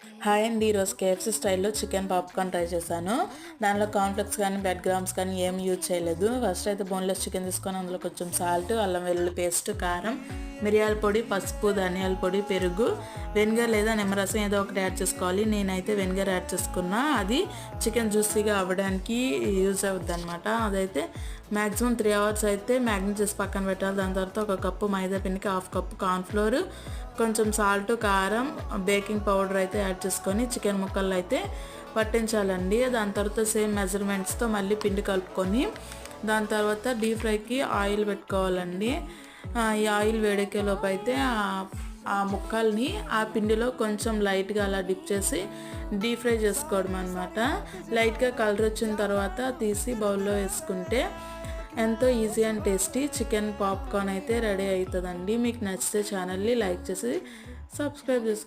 Hi అండి, ఈరోజు KFC స్టైల్లో చికెన్ పాప్కార్న్ ట్రై చేశాను. దానిలో కార్న్‌ఫ్లెక్స్ కానీ బ్రెడ్ గ్రామ్స్ కానీ ఏం యూజ్ చేయలేదు. ఫస్ట్ అయితే బోన్లెస్ చికెన్ తీసుకొని అందులో కొంచెం సాల్ట్, అల్లం వెల్లుల్లి పేస్ట్, కారం, మిరియాల పొడి, పసుపు, ధనియాల పొడి, పెరుగు, వెనిగర్ లేదా నిమ్మరసం ఏదో ఒకటి యాడ్ చేసుకోవాలి. నేనైతే వెనిగర్ యాడ్ చేసుకున్నా. అది చికెన్ జ్యూసీగా అవ్వడానికి యూజ్ అవుద్ది అనమాట. అదైతే మ్యాక్సిమం 3 అవర్స్ అయితే మ్యాగ్నెట్ చేసి పక్కన పెట్టాలి. దాని తర్వాత ఒక కప్పు మైదా పిండికి హాఫ్ కప్పు కార్న్‌ఫ్లోర్, కొంచెం సాల్ట్, కారం, బేకింగ్ పౌడర్ అయితే యాడ్ చేసుకొని చికెన్ ముక్కలు అయితే పట్టించాలండి. దాని తర్వాత సేమ్ మెజర్మెంట్స్తో మళ్ళీ పిండి కలుపుకొని దాని తర్వాత డీప్ ఫ్రైకి ఆయిల్ పెట్టుకోవాలండి. ఈ ఆయిల్ వేడెక్కేలోపు అయితే ఆ ముక్కల్ని ఆ పిండిలో కొంచెం లైట్గా అలా డిప్ చేసి డీప్ ఫ్రై చేసుకోవడం అనమాట. లైట్గా కలర్ వచ్చిన తర్వాత తీసి బౌల్లో వేసుకుంటే ఎంతో easy and tasty chicken popcorn అయితే రెడీ అవుతుందండి. మీకు నచ్చితే ఛానల్ని లైక్ చేసి సబ్స్క్రైబ్ చేసుకోండి.